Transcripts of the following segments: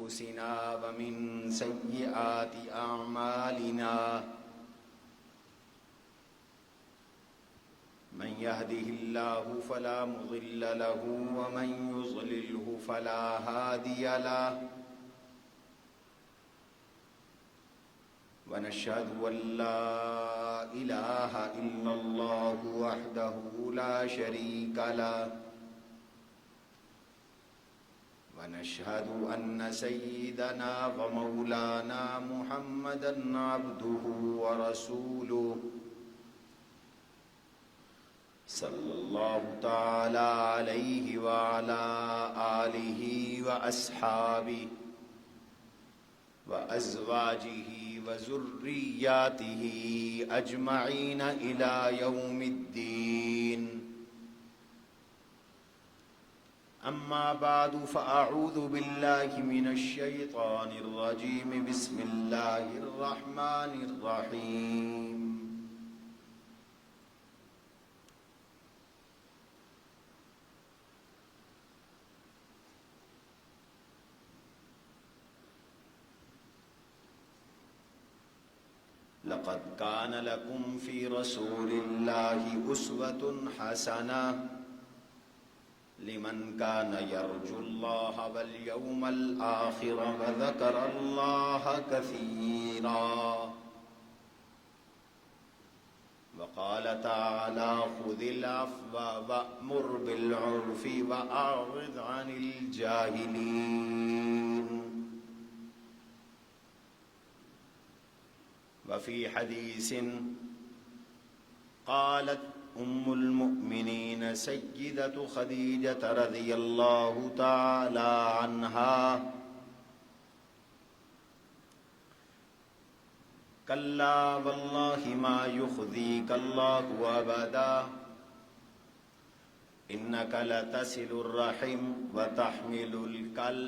أنفسنا ومن سيئات أعمالنا من يهده الله فلا مضل له ومن يضلله فلا هادي له ونشهد أن لا إله إلا الله وحده لا شريك له ونشهد أن سيدنا ومولانا محمدا عبده ورسوله صلى الله تعالى عليه وعلى آله وأصحابه وأزواجه وذرياته أجمعين إلى يوم الدين. أما بعد فأعوذ بالله من الشيطان الرجيم. بسم الله الرحمن الرحيم. لقد كان لكم في رسول الله أسوة حسنة لمن كان يرجو الله واليوم الآخر وذكر الله كثيرا. وقال تعالى خذ العفو وأمر بالعرف وأعرض عن الجاهلين. وفي حديث قالت أم المؤمنين سيدة خديجة رضي الله تعالى عنها كلا والله ما يخزيك الله أبدا إنك لتصل الرحم وتحمل الكل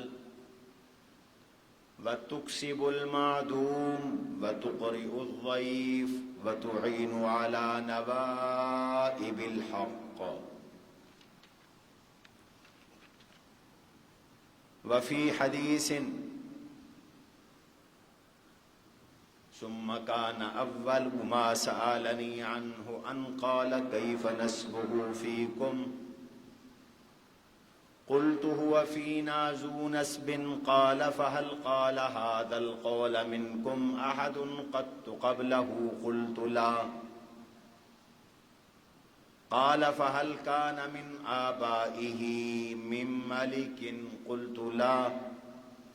وتكسب المعدوم وتقرئ الضيف وتعين على نوائب الحق. وفي حديث ثم كان أول ما سألني عنه أن قال كيف نسبه فيكم قلت هو فينا ذو نسب قال فهل قال هذا القول منكم أحد قط قبله قلت لا قال فهل كان من آبائه من ملك قلت لا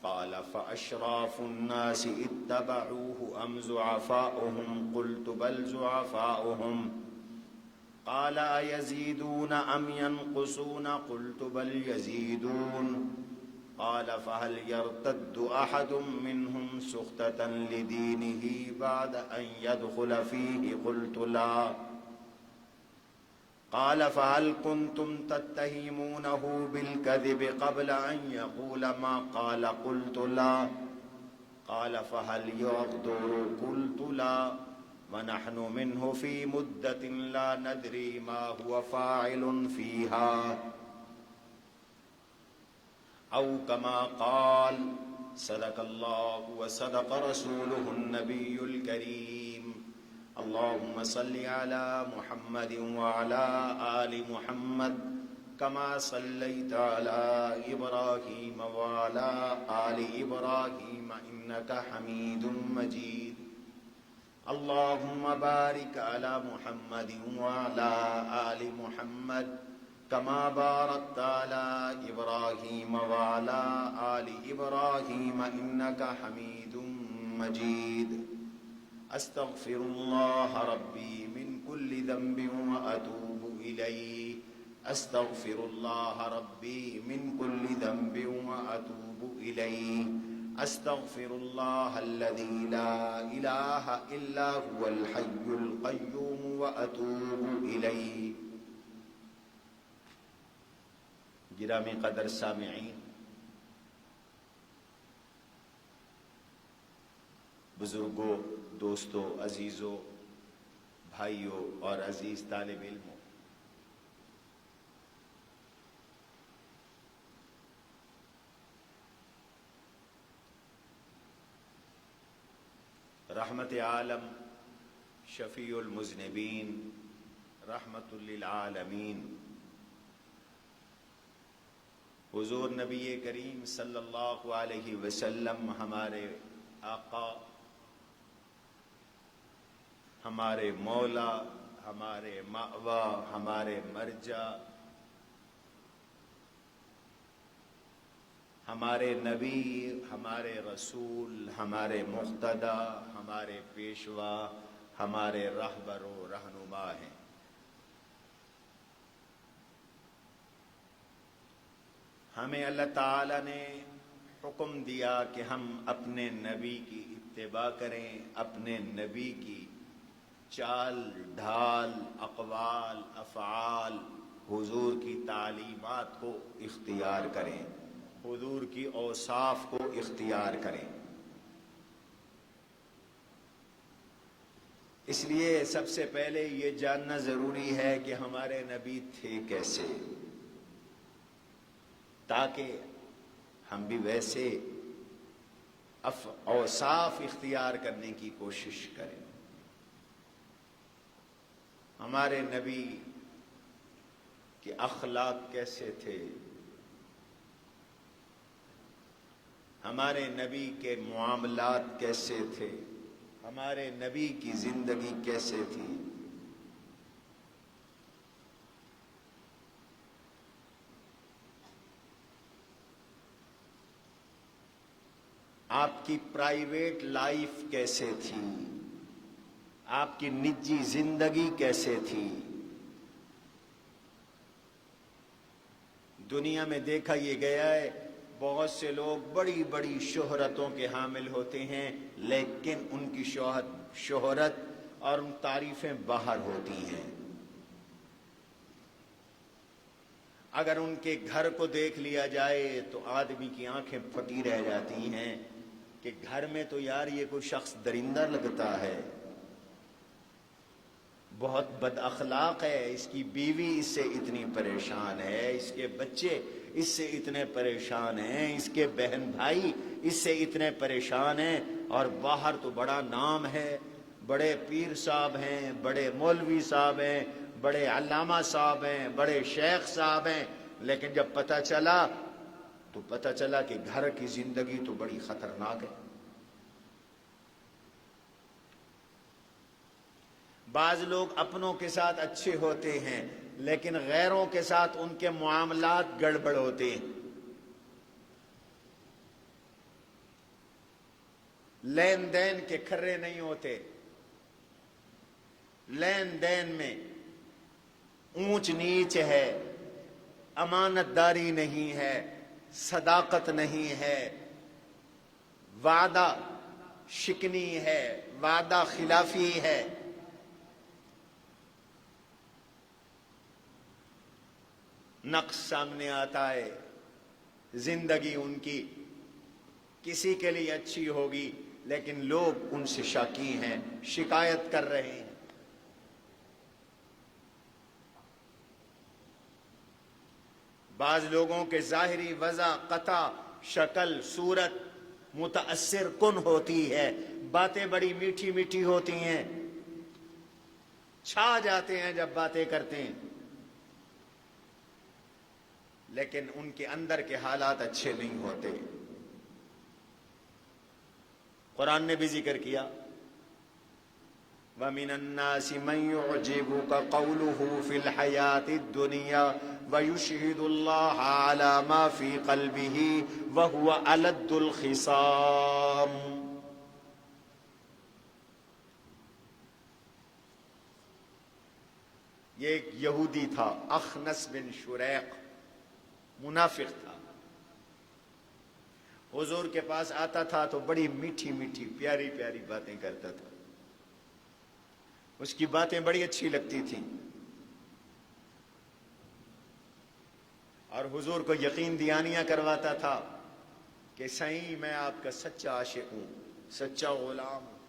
قال فأشراف الناس اتبعوه أم زعفاؤهم قلت بل زعفاؤهم قال أيزيدون أم ينقصون قلت بل يزيدون قال فهل يرتد أحد منهم سخطة لدينه بعد أن يدخل فيه قلت لا قال فهل كنتم تتهمونه بالكذب قبل أن يقول ما قال قلت لا قال فهل يغدر قلت لا ونحن منه في مدة لا ندري ما هو فاعل فيها أو كما قال صدق الله وصدق رسوله النبي الكريم. اللهم صل على محمد وعلى آل محمد كما صليت على إبراهيم وعلى آل إبراهيم إنك حميد مجيد. اللهم بارك على محمد وعلى آل محمد كما باركت على إبراهيم وعلى آل إبراهيم إنك حميد مجيد. أستغفر الله ربي من كل ذنب وأتوب إليه. أستغفر الله ربي من كل ذنب وأتوب إليه. أستغفر الله الذي لا إله إلا هو الحي القيوم وأتوب إليه. گرامی قدر سامعین، بزرگوں، دوستوں، عزیزوں، بھائیوں اور عزیز طالب علموں، رحمت عالم، شفیع المذنبین، رحمت للعالمین، حضور نبی کریم صلی اللہ علیہ وسلم ہمارے آقا، ہمارے مولا، ہمارے مأوا، ہمارے مرجع، ہمارے نبی، ہمارے رسول، ہمارے مقتدی، ہمارے پیشوا، ہمارے رہبر و رہنما ہیں۔ ہمیں اللہ تعالی نے حکم دیا کہ ہم اپنے نبی کی اتباع کریں، اپنے نبی کی چال ڈھال، اقوال، افعال، حضور کی تعلیمات کو اختیار کریں، حضور کی اوصاف کو اختیار کریں۔ اس لیے سب سے پہلے یہ جاننا ضروری ہے کہ ہمارے نبی تھے کیسے، تاکہ ہم بھی ویسے اوصاف اختیار کرنے کی کوشش کریں۔ ہمارے نبی کے اخلاق کیسے تھے، ہمارے نبی کے معاملات کیسے تھے، ہمارے نبی کی زندگی کیسے تھی۔ آپ کی پرائیویٹ لائف کیسے تھی، آپ کی نجی زندگی کیسے تھی۔ دنیا میں دیکھا یہ گیا ہے، بہت سے لوگ بڑی بڑی شہرتوں کے حامل ہوتے ہیں، لیکن ان کی شہرت اور ان تعریفیں باہر ہوتی ہیں۔ اگر ان کے گھر کو دیکھ لیا جائے تو آدمی کی آنکھیں پھٹی رہ جاتی ہیں کہ گھر میں تو یار یہ کوئی شخص درندہ لگتا ہے، بہت بد اخلاق ہے، اس کی بیوی اس سے اتنی پریشان ہے، اس کے بچے اس سے اتنے پریشان ہیں، اس کے بہن بھائی اس سے اتنے پریشان ہیں، اور باہر تو بڑا نام ہے، بڑے پیر صاحب ہیں، بڑے مولوی صاحب ہیں، بڑے علامہ صاحب ہیں، بڑے شیخ صاحب ہیں، لیکن جب پتہ چلا کہ گھر کی زندگی تو بڑی خطرناک ہے۔ بعض لوگ اپنوں کے ساتھ اچھے ہوتے ہیں، لیکن غیروں کے ساتھ ان کے معاملات گڑبڑ ہوتے ہیں، لین دین کے کھرے نہیں ہوتے، لین دین میں اونچ نیچ ہے، امانت داری نہیں ہے، صداقت نہیں ہے، وعدہ شکنی ہے، وعدہ خلافی ہے۔ نقص سامنے آتا ہے، زندگی ان کی کسی کے لیے اچھی ہوگی لیکن لوگ ان سے شاکی ہیں، شکایت کر رہے ہیں۔ بعض لوگوں کے ظاہری وضع، قطع، شکل، صورت متاثر کن ہوتی ہے، باتیں بڑی میٹھی میٹھی ہوتی ہیں، چھا جاتے ہیں جب باتیں کرتے ہیں، لیکن ان کے اندر کے حالات اچھے نہیں ہوتے۔ قرآن نے بھی ذکر کیا، وَمِنَ النَّاسِ مَن يُعْجِبُكَ قَوْلُهُ فِي الْحَيَاةِ الدُّنْيَا وَيُشْهِدُ اللَّهَ عَلَى مَا فِي قَلْبِهِ وَهُوَ أَلَدُّ الْخِصَامِ۔ یہ ایک یہودی تھا، اخنس بن شریق، منافق تھا، حضور کے پاس آتا تھا تو بڑی میٹھی میٹھی پیاری پیاری باتیں کرتا تھا، اس کی باتیں بڑی اچھی لگتی تھیں، اور حضور کو یقین دہانیاں کرواتا تھا کہ صحیح میں آپ کا سچا عاشق ہوں، سچا غلام ہوں۔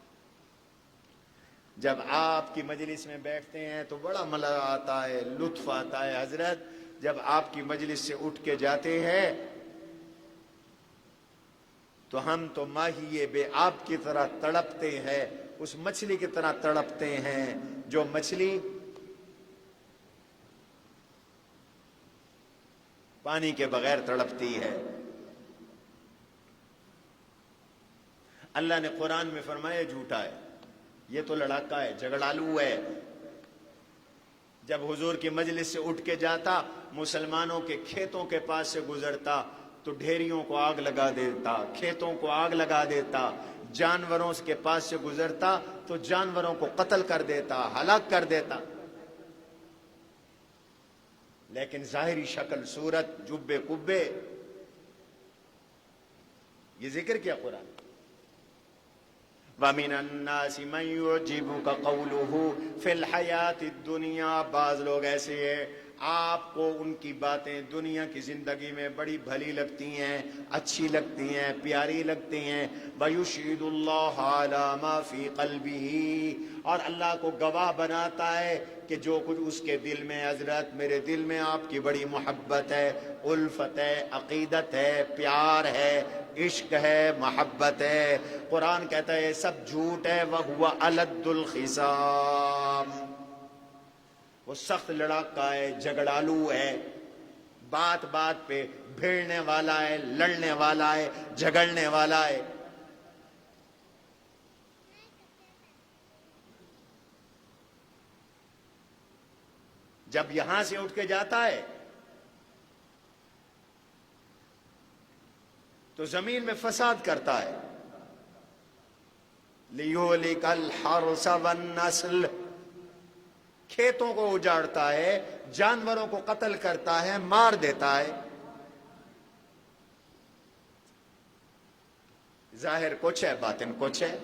جب آپ کی مجلس میں بیٹھتے ہیں تو بڑا مزہ آتا ہے، لطف آتا ہے حضرت، جب آپ کی مجلس سے اٹھ کے جاتے ہیں تو ہم تو ماہی بے آب کی طرح تڑپتے ہیں، اس مچھلی کی طرح تڑپتے ہیں جو مچھلی پانی کے بغیر تڑپتی ہے۔ اللہ نے قرآن میں فرمایا جھوٹا ہے، یہ تو لڑاکا ہے، جھگڑالو ہے۔ جب حضور کی مجلس سے اٹھ کے جاتا، مسلمانوں کے کھیتوں کے پاس سے گزرتا تو ڈھیریوں کو آگ لگا دیتا، کھیتوں کو آگ لگا دیتا، جانوروں کے پاس سے گزرتا تو جانوروں کو قتل کر دیتا، ہلاک کر دیتا۔ لیکن ظاہری شکل صورت جبے کبے، یہ ذکر کیا قرآن۔ وَمِنَ النَّاسِ مَن يُعْجِبُكَ قَوْلُهُ فِي الْحَيَاةِ الدُّنْيَا، بعض لوگ ایسے ہیں آپ کو ان کی باتیں دنیا کی زندگی میں بڑی بھلی لگتی ہیں، اچھی لگتی ہیں، پیاری لگتی ہیں۔ وَيُشْهِدُ اللَّهَ عَلَى مَا فِي قَلْبِهِ، اور اللہ کو گواہ بناتا ہے کہ جو کچھ اس کے دل میں، حضرت میرے دل میں آپ کی بڑی محبت ہے، الفت ہے، عقیدت ہے، پیار ہے، عشق ہے، محبت ہے۔ قرآن کہتا ہے سب جھوٹ ہے۔ وَهُوَ أَلَدُّ الْخِصَامِ، وہ سخت لڑاکا ہے، جھگڑالو ہے، بات بات پہ بھیڑنے والا ہے، لڑنے والا ہے، جھگڑنے والا ہے۔ جب یہاں سے اٹھ کے جاتا ہے تو زمین میں فساد کرتا ہے۔ لِيُهْلِكَ الْحَرْثَ وَالنَّسْلَ، کھیتوں کو اجاڑتا ہے، جانوروں کو قتل کرتا ہے، مار دیتا ہے۔ ظاہر کچھ ہے، باطن کچھ ہے۔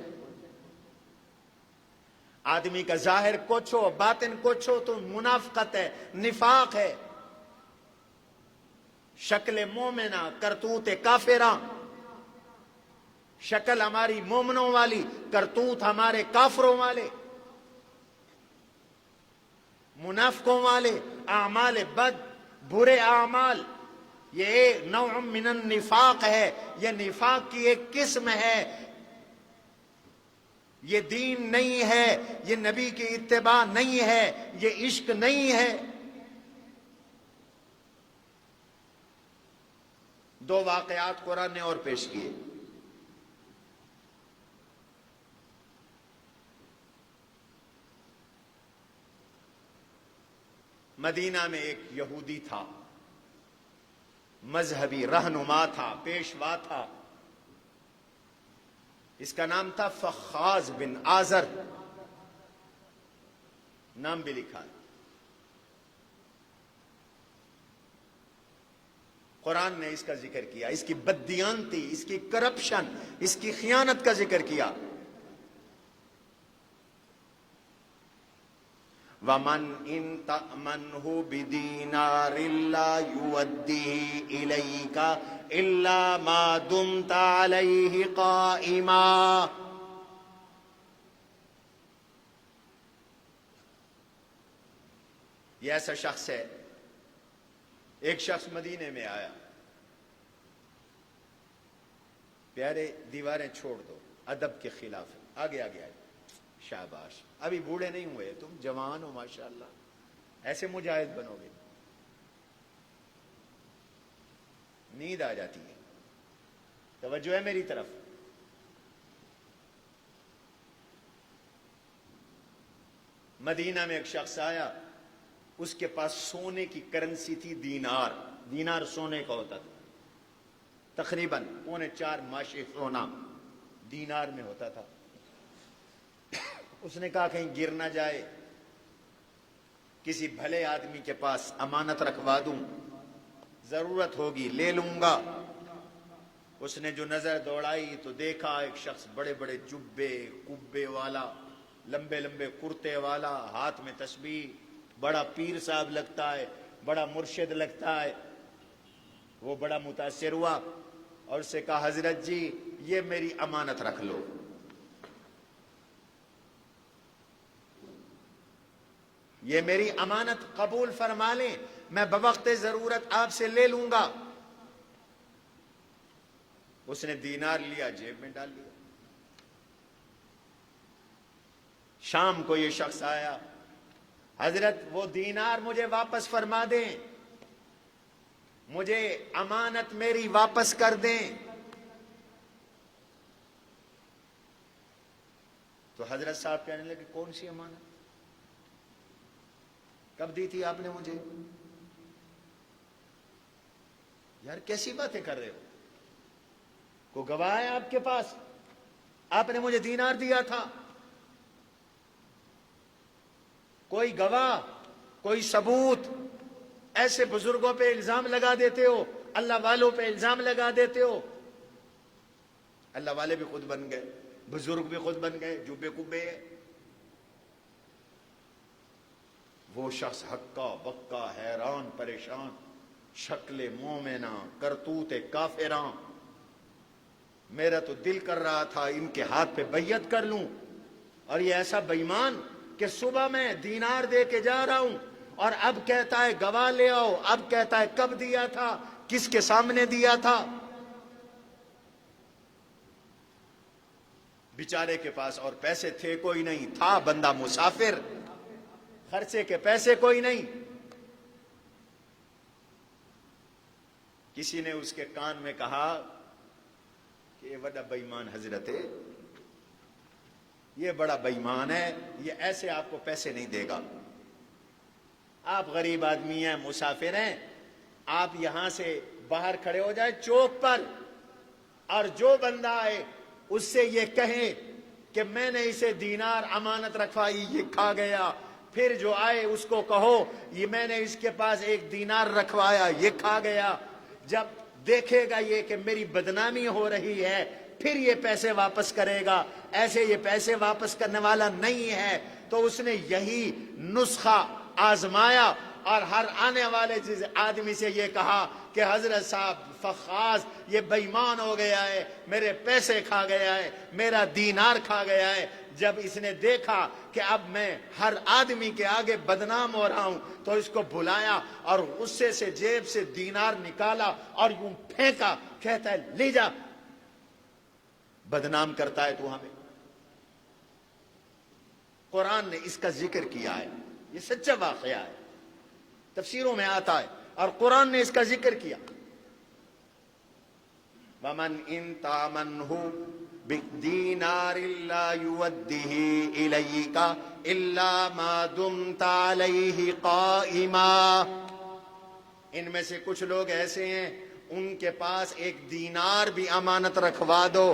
آدمی کا ظاہر کچھ ہو، باطن کچھ ہو تو منافقت ہے، نفاق ہے۔ شکل مومنہ، کرتوت کافراں، شکل ہماری مومنوں والی، کرتوت ہمارے کافروں والے، منافقوں والے، اعمال بد، برے اعمال، یہ ایک نوع من النفاق ہے، یہ نفاق کی ایک قسم ہے۔ یہ دین نہیں ہے، یہ نبی کی اتباع نہیں ہے، یہ عشق نہیں ہے۔ دو واقعات قرآن نے اور پیش کیے۔ مدینہ میں ایک یہودی تھا، مذہبی رہنما تھا، پیشوا تھا، اس کا نام تھا فخاذ بن آزر، نام بھی لکھا ہے۔ قرآن نے اس کا ذکر کیا، اس کی بددیانتی، اس کی کرپشن، اس کی خیانت کا ذکر کیا۔ وَمَنْ إِن تَأْمَنْهُ بِدِينَارٍ لَا يُوَدِّهِ إِلَيْكَ إِلَّا مَا دُمْتَ عَلَيْهِ قَائِمًا، یہ ایسا شخص ہے، ایک شخص مدینے میں آیا، پیارے دیواریں چھوڑ دو، ادب کے خلاف ہے، آگے آگے آئے، شاباش، ابھی بوڑھے نہیں ہوئے، تم جوان ہو ماشاءاللہ، ایسے مجاہد بنو گے۔ نیند آ جاتی ہے، توجہ ہے میری طرف۔ مدینہ میں ایک شخص آیا، اس کے پاس سونے کی کرنسی تھی، دینار، دینار سونے کا ہوتا تھا، تقریباً 4.25 ماشے سونا دینار میں ہوتا تھا۔ اس نے کہا کہیں گر نہ جائے، کسی بھلے آدمی کے پاس امانت رکھوا دوں، ضرورت ہوگی لے لوں گا۔ اس نے جو نظر دوڑائی تو دیکھا ایک شخص بڑے بڑے جبے کبے والا، لمبے لمبے کرتے والا، ہاتھ میں تسبیح، بڑا پیر صاحب لگتا ہے، بڑا مرشد لگتا ہے۔ وہ بڑا متاثر ہوا اور اس سے کہا حضرت جی یہ میری امانت رکھ لو۔ یہ میری امانت قبول فرما لیں، میں بوقت ضرورت آپ سے لے لوں گا۔ اس نے دینار لیا، جیب میں ڈال لیا۔ شام کو یہ شخص آیا، حضرت وہ دینار مجھے واپس فرما دیں، مجھے امانت میری واپس کر دیں۔ تو حضرت صاحب کہنے لگے کون سی امانت؟ کب دی تھی آپ نے مجھے؟ یار کیسی باتیں کر رہے ہو؟ کوئی گواہ ہے آپ کے پاس؟ آپ نے مجھے دینار دیا تھا، کوئی گواہ، کوئی ثبوت؟ ایسے بزرگوں پہ الزام لگا دیتے ہو، اللہ والوں پہ الزام لگا دیتے ہو۔ اللہ والے بھی خود بن گئے، بزرگ بھی خود بن گئے، جو بے قبے ہے۔ وہ شخص ہکا بکا، حیران پریشان، شکل مومنہ، کرتوت کافراں۔ میرا تو دل کر رہا تھا ان کے ہاتھ پہ بیعت کر لوں، اور یہ ایسا بےایمان کہ صبح میں دینار دے کے جا رہا ہوں اور اب کہتا ہے گواہ لے آؤ، اب کہتا ہے کب دیا تھا، کس کے سامنے دیا تھا۔ بیچارے کے پاس اور پیسے تھے کوئی نہیں، تھا بندہ مسافر، خرچے کے پیسے کوئی نہیں۔ کسی نے اس کے کان میں کہا کہ یہ بڑا بےایمان حضرت ہے، یہ بڑا بےایمان ہے، یہ ایسے آپ کو پیسے نہیں دے گا۔ آپ غریب آدمی ہیں، مسافر ہیں، آپ یہاں سے باہر کھڑے ہو جائے چوک پر، اور جو بندہ آئے اس سے یہ کہیں کہ میں نے اسے دینار امانت رکھوائی، یہ کھا گیا۔ پھر جو آئے اس کو کہو یہ میں نے اس کے پاس ایک دینار رکھوایا، یہ کھا گیا۔ جب دیکھے گا یہ کہ میری بدنامی ہو رہی ہے پھر یہ پیسے واپس کرے گا، ایسے یہ پیسے واپس کرنے والا نہیں ہے۔ تو اس نے یہی نسخہ آزمایا اور ہر آنے والے آدمی سے یہ کہا کہ حضرت صاحب فخاص یہ بےایمان ہو گیا ہے، میرے پیسے کھا گیا ہے، میرا دینار کھا گیا ہے۔ جب اس نے دیکھا کہ اب میں ہر آدمی کے آگے بدنام ہو رہا ہوں تو اس کو بلایا اور غصے سے جیب سے دینار نکالا اور یوں پھینکا، کہتا ہے لے جا، بدنام کرتا ہے تو ہمیں۔ قرآن نے اس کا ذکر کیا ہے، یہ سچا واقعہ ہے، تفسیروں میں آتا ہے اور قرآن نے اس کا ذکر کیا۔ وَمَنْ إِن تَأْمَنْهُ بِدِينَارٍ لَا يُوَدِّهِ إِلَيْكَ إِلَّا مَا دُمْتَ عَلَيْهِ قَائِمًا۔ ان میں سے کچھ لوگ ایسے ہیں ان کے پاس ایک دینار بھی امانت رکھوا دو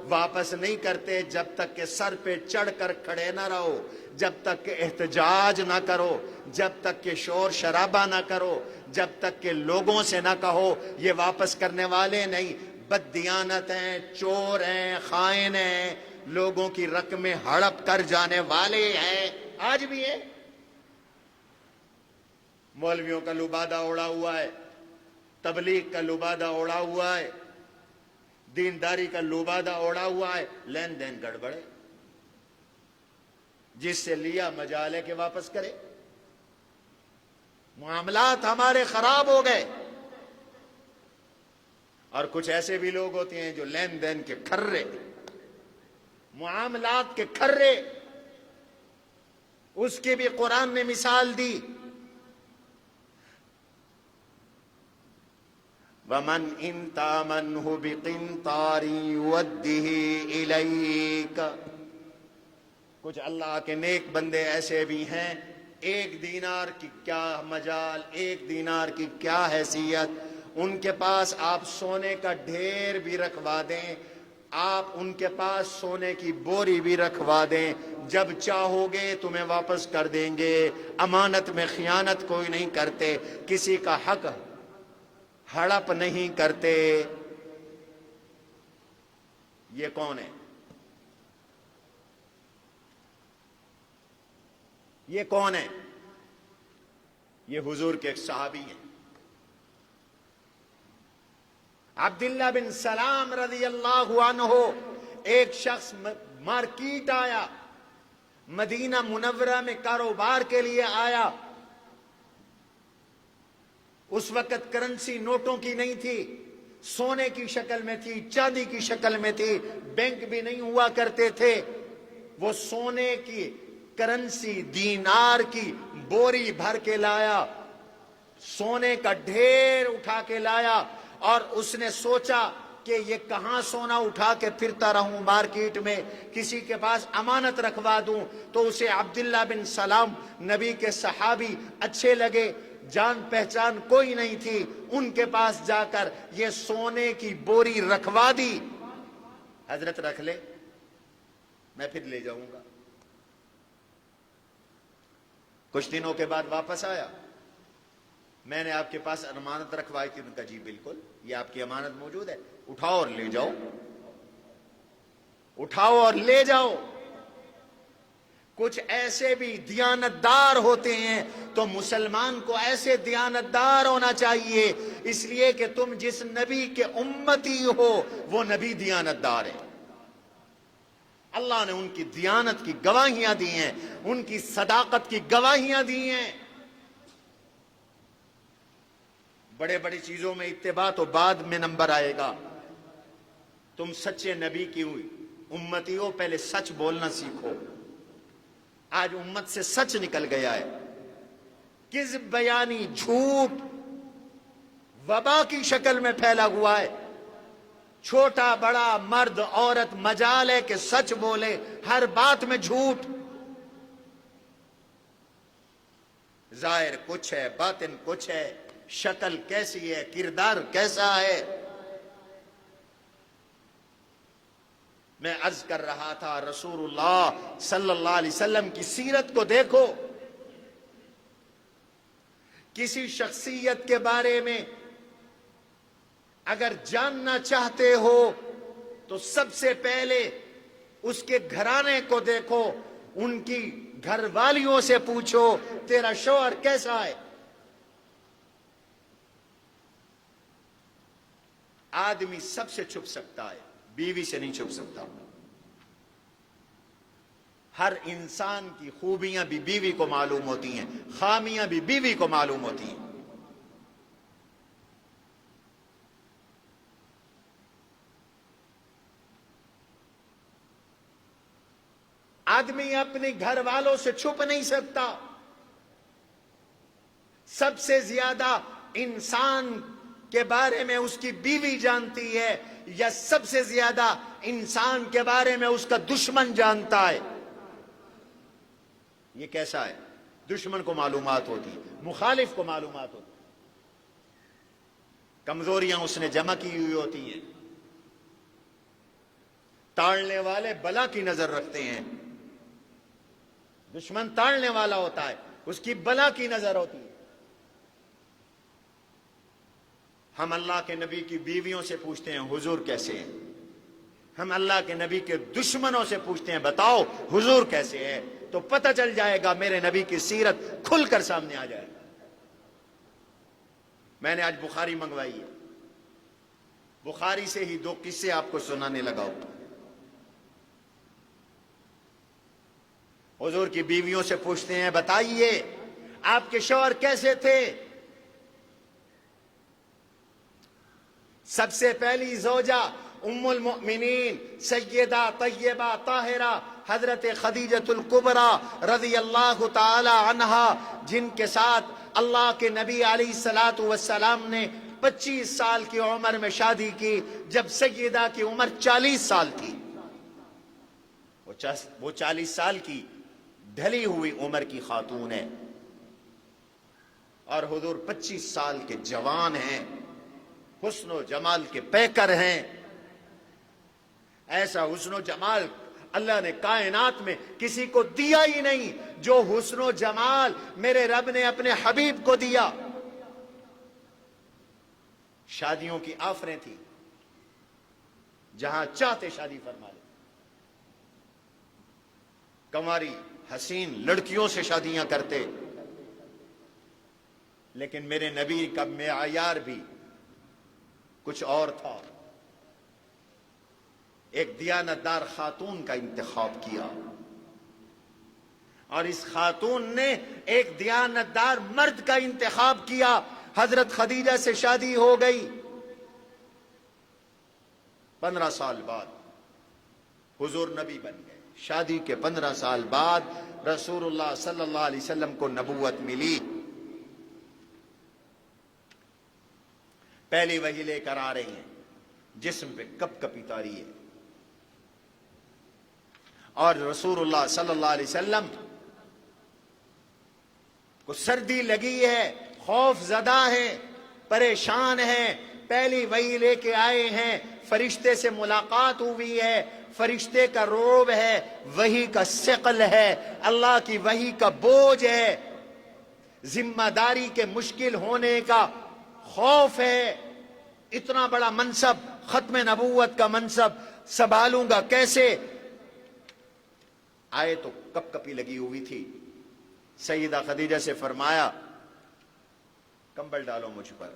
واپس نہیں کرتے جب تک کہ سر پہ چڑھ کر کھڑے نہ رہو، جب تک کہ احتجاج نہ کرو، جب تک کہ شور شرابہ نہ کرو، جب تک کہ لوگوں سے نہ کہو یہ واپس کرنے والے نہیں، بددیانت ہیں، چور ہیں، خائن ہیں، لوگوں کی رقمیں ہڑپ کر جانے والے ہیں۔ آج بھی ہے، مولویوں کا لبادہ اڑا ہوا ہے، تبلیغ کا لبادہ اڑا ہوا ہے، دینداری کا لبادہ اڑا ہوا ہے، لین دین گڑبڑ ہے۔ جس سے لیا مجال ہے کہ واپس کرے۔ معاملات ہمارے خراب ہو گئے، اور کچھ ایسے بھی لوگ ہوتے ہیں جو لین دین کے کھرے، معاملات کے کھرے، اس کی بھی قرآن نے مثال دی۔ وَمَنْ إِن تَأْمَنْهُ بِقِنْطَارٍ يُوَدِّهِ إِلَيْكَ۔ کچھ اللہ کے نیک بندے ایسے بھی ہیں، ایک دینار کی کیا مجال، ایک دینار کی کیا حیثیت، ان کے پاس آپ سونے کا ڈھیر بھی رکھوا دیں، آپ ان کے پاس سونے کی بوری بھی رکھوا دیں، جب چاہو گے تمہیں واپس کر دیں گے۔ امانت میں خیانت کوئی نہیں کرتے، کسی کا حق ہڑپ نہیں کرتے۔ یہ کون ہے؟ یہ کون ہے؟ یہ حضور کے ایک صحابی ہیں، عبداللہ بن سلام رضی اللہ عنہ۔ ایک شخص مارکیٹ آیا، مدینہ منورہ میں کاروبار کے لیے آیا۔ اس وقت کرنسی نوٹوں کی نہیں تھی، سونے کی شکل میں تھی، چاندی کی شکل میں تھی، بینک بھی نہیں ہوا کرتے تھے، وہ سونے کی کرنسی دینار کی بوری بھر کے لایا، سونے کا ڈھیر اٹھا کے لایا، اور اس نے سوچا کہ یہ کہاں سونا اٹھا کے پھرتا رہوں مارکیٹ میں، کسی کے پاس امانت رکھوا دوں۔ تو اسے عبداللہ بن سلام نبی کے صحابی اچھے لگے، جان پہچان کوئی نہیں تھی، ان کے پاس جا کر یہ سونے کی بوری رکھوا دی۔ حضرت رکھ لے، میں پھر لے جاؤں گا۔ کچھ دنوں کے بعد واپس آیا، میں نے آپ کے پاس امانت رکھوائی تھی۔ ان کا جی بالکل، یہ آپ کی امانت موجود ہے، اٹھاؤ اور لے جاؤ، اٹھاؤ اور لے جاؤ۔ کچھ ایسے بھی دیانتدار ہوتے ہیں، تو مسلمان کو ایسے دیانتدار ہونا چاہیے، اس لیے کہ تم جس نبی کے امتی ہو وہ نبی دیانتدار ہے۔ اللہ نے ان کی دیانت کی گواہیاں دی ہیں، ان کی صداقت کی گواہیاں دی ہیں۔ بڑے بڑی چیزوں میں اتباع تو بعد میں نمبر آئے گا۔ تم سچے نبی کی امتی ہو، پہلے سچ بولنا سیکھو۔ آج امت سے سچ نکل گیا ہے، کذب، بیانی، جھوٹ وبا کی شکل میں پھیلا ہوا ہے۔ چھوٹا بڑا، مرد عورت مجال ہے کہ سچ بولے، ہر بات میں جھوٹ۔ ظاہر کچھ ہے، باطن کچھ ہے، شکل کیسی ہے، کردار کیسا ہے۔ میں عرض کر رہا تھا، رسول اللہ صلی اللہ علیہ وسلم کی سیرت کو دیکھو۔ کسی شخصیت کے بارے میں اگر جاننا چاہتے ہو تو سب سے پہلے اس کے گھرانے کو دیکھو، ان کی گھر والیوں سے پوچھو تیرا شوہر کیسا ہے۔ آدمی سب سے چھپ سکتا ہے، بیوی سے نہیں چھپ سکتا۔ ہر انسان کی خوبیاں بھی بیوی کو معلوم ہوتی ہیں، خامیاں بھی بیوی کو معلوم ہوتی ہیں۔ آدمی اپنے گھر والوں سے چھپ نہیں سکتا۔ سب سے زیادہ انسان کے بارے میں اس کی بیوی جانتی ہے، یا سب سے زیادہ انسان کے بارے میں اس کا دشمن جانتا ہے۔ یہ کیسا ہے؟ دشمن کو معلومات ہوتی، مخالف کو معلومات ہوتی، کمزوریاں اس نے جمع کی ہوئی ہوتی ہیں۔ تاڑنے والے بلا کی نظر رکھتے ہیں، دشمن تاڑنے والا ہوتا ہے، اس کی بلا کی نظر ہوتی ہے۔ ہم اللہ کے نبی کی بیویوں سے پوچھتے ہیں حضور کیسے ہیں، ہم اللہ کے نبی کے دشمنوں سے پوچھتے ہیں بتاؤ حضور کیسے ہیں، تو پتہ چل جائے گا، میرے نبی کی سیرت کھل کر سامنے آ جائے گا۔ میں نے آج بخاری منگوائی ہے، بخاری سے ہی دو قصے آپ کو سنانے لگا ہوں۔ حضور کی بیویوں سے پوچھتے ہیں بتائیے آپ کے شوہر کیسے تھے۔ سب سے پہلی زوجہ ام المؤمنین سیدہ طیبہ طاہرہ حضرت خدیجۃ الکبریٰ رضی اللہ تعالی عنہا، جن کے ساتھ اللہ کے نبی علیہ الصلوۃ والسلام نے 25 سال کی عمر میں شادی کی، جب سیدہ کی عمر 40 سال تھی۔ وہ 40 سال کی ڈھلی ہوئی عمر کی خاتون ہے، اور حضور 25 سال کے جوان ہیں، حسن و جمال کے پیکر ہیں۔ ایسا حسن و جمال اللہ نے کائنات میں کسی کو دیا ہی نہیں جو حسن و جمال میرے رب نے اپنے حبیب کو دیا۔ شادیوں کی آفریں تھیں، جہاں چاہتے شادی فرما لے۔ کنواری حسین لڑکیوں سے شادیاں کرتے، لیکن میرے نبی کا معیار بھی کچھ اور تھا۔ ایک دیانتدار خاتون کا انتخاب کیا، اور اس خاتون نے ایک دیانتدار مرد کا انتخاب کیا۔ حضرت خدیجہ سے شادی ہو گئی، 15 سال بعد حضور نبی بن گئے. شادی کے 15 سال بعد رسول اللہ صلی اللہ علیہ وسلم کو نبوت ملی. پہلی وحی لے کر آ رہی ہیں, جسم پہ کپ کپی طاری ہے, اور رسول اللہ صلی اللہ علیہ وسلم کو سردی لگی ہے, خوف زدہ ہے, پریشان ہے. پہلی وحی لے کے آئے ہیں, فرشتے سے ملاقات ہوئی ہے, فرشتے کا روب ہے, وحی کا ثقل ہے, اللہ کی وحی کا بوجھ ہے, ذمہ داری کے مشکل ہونے کا خوف ہے. اتنا بڑا منصب, ختم نبوت کا منصب سنبھالوں گا کیسے؟ آئے تو کپ کپی لگی ہوئی تھی. سیدہ خدیجہ سے فرمایا کمبل ڈالو مجھ پر,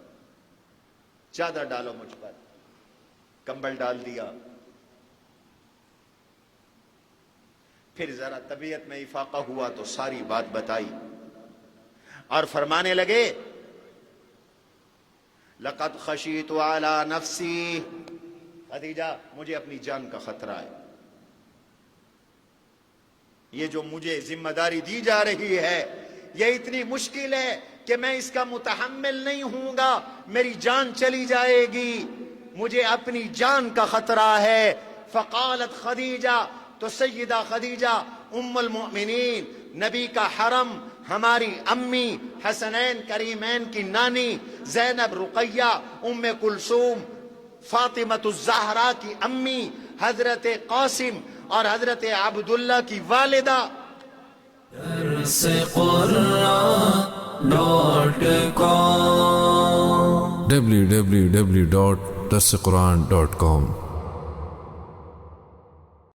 چادر ڈالو مجھ پر. کمبل ڈال دیا. پھر ذرا طبیعت میں افاقہ ہوا تو ساری بات بتائی اور فرمانے لگے لقد خشیت علی نفسی, خدیجہ مجھے اپنی جان کا خطرہ ہے. یہ جو مجھے ذمہ داری دی جا رہی ہے یہ اتنی مشکل ہے کہ میں اس کا متحمل نہیں ہوں گا, میری جان چلی جائے گی, مجھے اپنی جان کا خطرہ ہے. فقالت خدیجہ, تو سیدہ خدیجہ ام المؤمنین, نبی کا حرم, ہماری امی, حسنین کریمین کی نانی, زینب, رقیہ, ام کلثوم, فاطمۃ الزہرا کی امی, حضرت قاسم اور حضرت عبداللہ کی والدہ. www.darsequran.com